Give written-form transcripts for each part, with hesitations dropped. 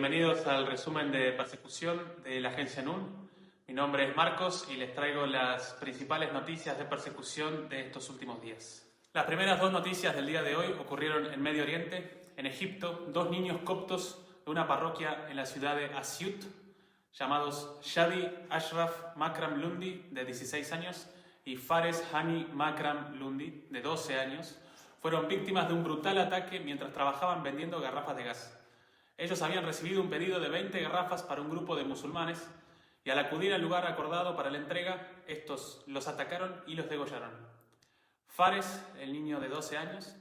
Bienvenidos al resumen de persecución de la agencia NUN. Mi nombre es Marcos y les traigo las principales noticias de persecución de estos últimos días. Las primeras dos noticias del día de hoy ocurrieron en Medio Oriente. En Egipto, dos niños coptos de una parroquia en la ciudad de Asyut, llamados Shadi Ashraf Makram Lundi, de 16 años, y Fares Hani Makram Lundi, de 12 años, fueron víctimas de un brutal ataque mientras trabajaban vendiendo garrafas de gas. Ellos habían recibido un pedido de 20 garrafas para un grupo de musulmanes y al acudir al lugar acordado para la entrega, estos los atacaron y los degollaron. Fares, el niño de 12 años,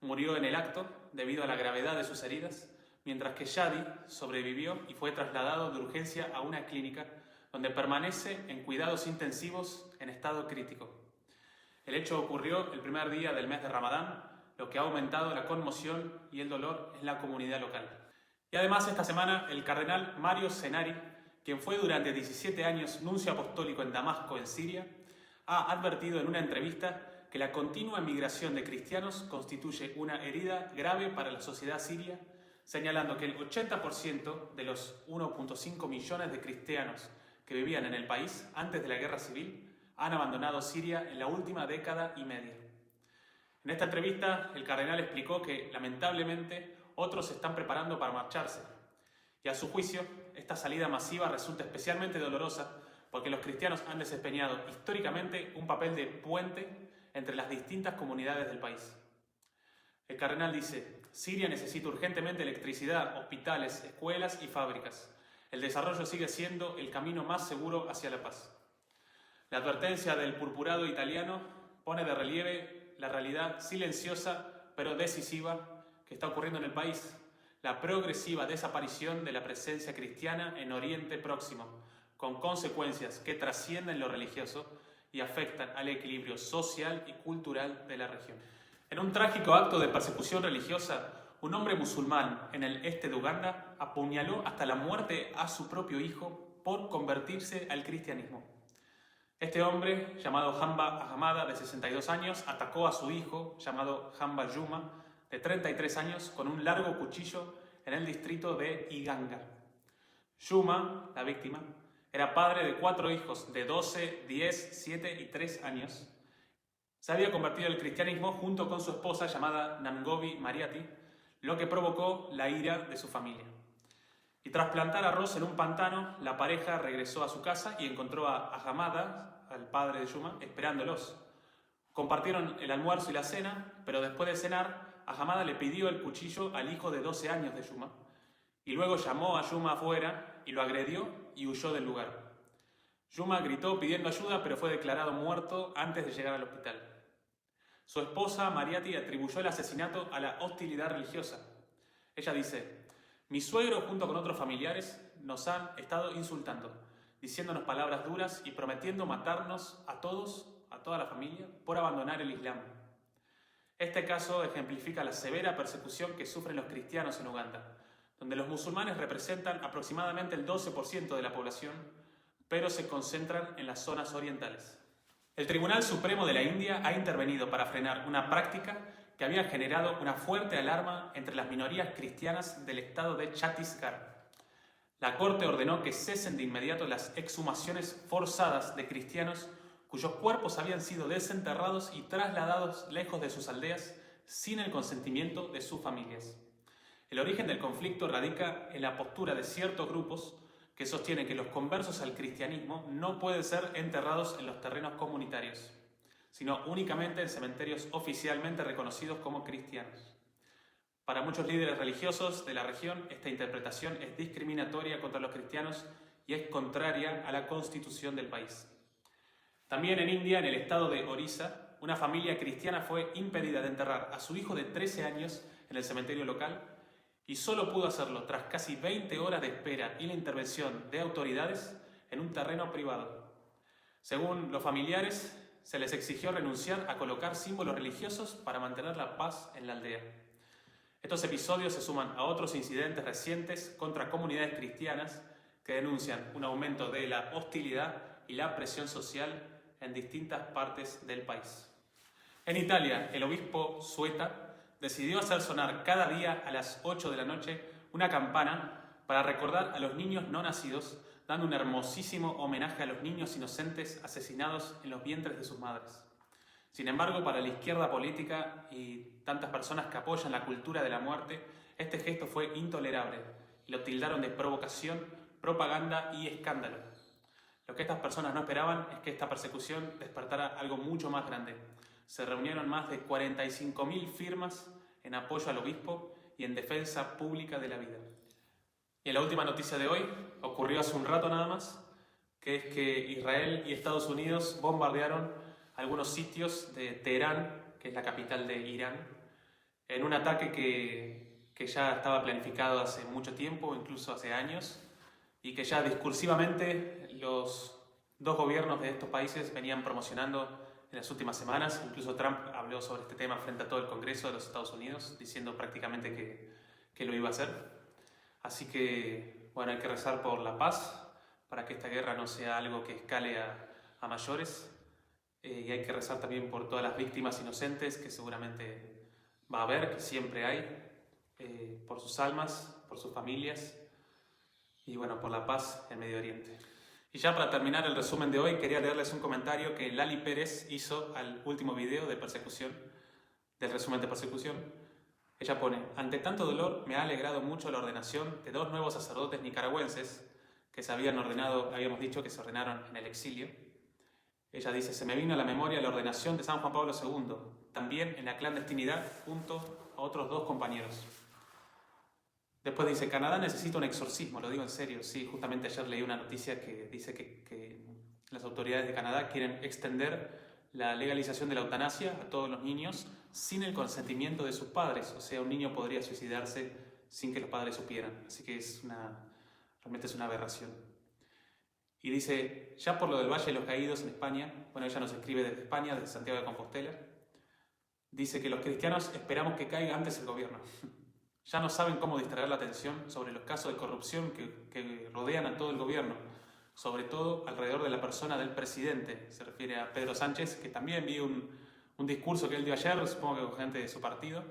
murió en el acto debido a la gravedad de sus heridas, mientras que Shadi sobrevivió y fue trasladado de urgencia a una clínica donde permanece en cuidados intensivos en estado crítico. El hecho ocurrió el primer día del mes de Ramadán, lo que ha aumentado la conmoción y el dolor en la comunidad local. Y además esta semana el cardenal Mario Zenari, quien fue durante 17 años nuncio apostólico en Damasco, en Siria, ha advertido en una entrevista que la continua migración de cristianos constituye una herida grave para la sociedad siria, señalando que el 80% de los 1.5 millones de cristianos que vivían en el país antes de la guerra civil han abandonado Siria en la última década y media. En esta entrevista, el cardenal explicó que, lamentablemente, otros se están preparando para marcharse. Y a su juicio, esta salida masiva resulta especialmente dolorosa porque los cristianos han desempeñado históricamente un papel de puente entre las distintas comunidades del país. El cardenal dice: Siria necesita urgentemente electricidad, hospitales, escuelas y fábricas. El desarrollo sigue siendo el camino más seguro hacia la paz. La advertencia del purpurado italiano pone de relieve la realidad silenciosa pero decisiva que está ocurriendo en el país, la progresiva desaparición de la presencia cristiana en Oriente Próximo, con consecuencias que trascienden lo religioso y afectan al equilibrio social y cultural de la región. En un trágico acto de persecución religiosa, un hombre musulmán en el este de Uganda apuñaló hasta la muerte a su propio hijo por convertirse al cristianismo. Este hombre, llamado Hamba Ahmada, de 62 años, atacó a su hijo, llamado Hamba Juma, de 33 años, con un largo cuchillo en el distrito de Iganga. Juma, la víctima, era padre de 4 hijos de 12, 10, 7 y 3 años. Se había convertido al cristianismo junto con su esposa llamada Nangobi Mariati, lo que provocó la ira de su familia. Y tras plantar arroz en un pantano, la pareja regresó a su casa y encontró a Ahmada, al padre de Juma, esperándolos. Compartieron el almuerzo y la cena, pero después de cenar, Ahmada le pidió el cuchillo al hijo de 12 años de Juma, y luego llamó a Juma afuera y lo agredió y huyó del lugar. Juma gritó pidiendo ayuda, pero fue declarado muerto antes de llegar al hospital. Su esposa, Mariati, atribuyó el asesinato a la hostilidad religiosa. Ella dice: mi suegro junto con otros familiares nos han estado insultando, diciéndonos palabras duras y prometiendo matarnos a todos, a toda la familia, por abandonar el Islam. Este caso ejemplifica la severa persecución que sufren los cristianos en Uganda, donde los musulmanes representan aproximadamente el 12% de la población, pero se concentran en las zonas orientales. El Tribunal Supremo de la India ha intervenido para frenar una práctica que había generado una fuerte alarma entre las minorías cristianas del estado de Chhattisgarh. La Corte ordenó que cesen de inmediato las exhumaciones forzadas de cristianos cuyos cuerpos habían sido desenterrados y trasladados lejos de sus aldeas sin el consentimiento de sus familias. El origen del conflicto radica en la postura de ciertos grupos que sostienen que los conversos al cristianismo no pueden ser enterrados en los terrenos comunitarios, sino únicamente en cementerios oficialmente reconocidos como cristianos. Para muchos líderes religiosos de la región, esta interpretación es discriminatoria contra los cristianos y es contraria a la constitución del país. También en India, en el estado de Orissa, una familia cristiana fue impedida de enterrar a su hijo de 13 años en el cementerio local y solo pudo hacerlo tras casi 20 horas de espera y la intervención de autoridades en un terreno privado. Según los familiares, se les exigió renunciar a colocar símbolos religiosos para mantener la paz en la aldea. Estos episodios se suman a otros incidentes recientes contra comunidades cristianas que denuncian un aumento de la hostilidad y la presión social en distintas partes del país. En Italia, el obispo Sueta decidió hacer sonar cada día a las 8 de la noche una campana para recordar a los niños no nacidos, dando un hermosísimo homenaje a los niños inocentes asesinados en los vientres de sus madres. Sin embargo, para la izquierda política y tantas personas que apoyan la cultura de la muerte, este gesto fue intolerable y lo tildaron de provocación, propaganda y escándalo. Lo que estas personas no esperaban es que esta persecución despertara algo mucho más grande. Se reunieron más de 45.000 firmas en apoyo al obispo y en defensa pública de la vida. Y en la última noticia de hoy, ocurrió hace un rato nada más, que es que Israel y Estados Unidos bombardearon algunos sitios de Teherán, que es la capital de Irán, en un ataque que ya estaba planificado hace mucho tiempo, incluso hace años, y que ya discursivamente los dos gobiernos de estos países venían promocionando en las últimas semanas. Incluso Trump habló sobre este tema frente a todo el Congreso de los Estados Unidos, diciendo prácticamente que lo iba a hacer. Así que, bueno, hay que rezar por la paz, para que esta guerra no sea algo que escale a mayores. Y hay que rezar también por todas las víctimas inocentes que seguramente va a haber, que siempre hay, por sus almas, por sus familias y bueno, por la paz en Medio Oriente. Y ya para terminar el resumen de hoy, quería leerles un comentario que Lali Pérez hizo al último video de persecución, del resumen de persecución. Ella pone: ante tanto dolor, me ha alegrado mucho la ordenación de 2 nuevos sacerdotes nicaragüenses que se habían ordenado, habíamos dicho que se ordenaron en el exilio. Ella dice: se me vino a la memoria la ordenación de San Juan Pablo II, también en la clandestinidad junto a otros 2 compañeros. Después dice: Canadá necesita un exorcismo, lo digo en serio. Sí, justamente ayer leí una noticia que dice que las autoridades de Canadá quieren extender la legalización de la eutanasia a todos los niños sin el consentimiento de sus padres. O sea, un niño podría suicidarse sin que los padres supieran. Así que realmente es una aberración. Y dice: ya por lo del Valle de los Caídos en España, bueno, ella nos escribe desde España, desde Santiago de Compostela, dice que los cristianos esperamos que caiga antes el gobierno. Ya no saben cómo distraer la atención sobre los casos de corrupción que rodean a todo el gobierno, sobre todo alrededor de la persona del presidente. Se refiere a Pedro Sánchez, que también vi un discurso que él dio ayer, supongo que con gente de su partido,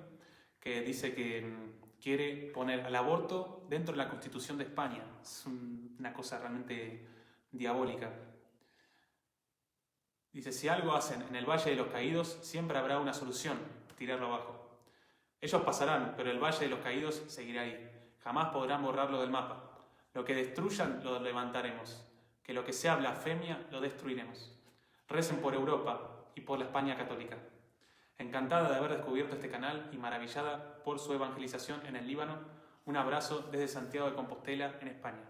que dice que quiere poner al aborto dentro de la Constitución de España. Es una cosa realmente diabólica. Dice: si algo hacen en el Valle de los Caídos, siempre habrá una solución: tirarlo abajo. Ellos pasarán, pero el Valle de los Caídos seguirá ahí. Jamás podrán borrarlo del mapa. Lo que destruyan, lo levantaremos. Que lo que sea blasfemia, lo destruiremos. Recen por Europa y por la España católica. Encantada de haber descubierto este canal y maravillada por su evangelización en el Líbano, un abrazo desde Santiago de Compostela, en España.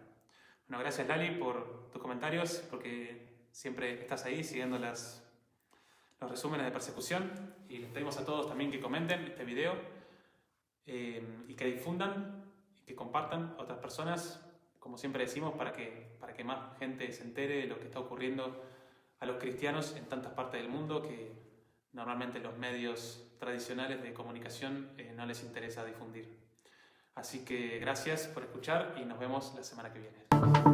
Bueno, gracias Lali por tus comentarios, porque siempre estás ahí siguiendo los resúmenes de persecución, y les pedimos a todos también que comenten este video y que difundan y que compartan a otras personas, como siempre decimos, para que más gente se entere de lo que está ocurriendo a los cristianos en tantas partes del mundo que normalmente los medios tradicionales de comunicación no les interesa difundir. Así que gracias por escuchar y nos vemos la semana que viene.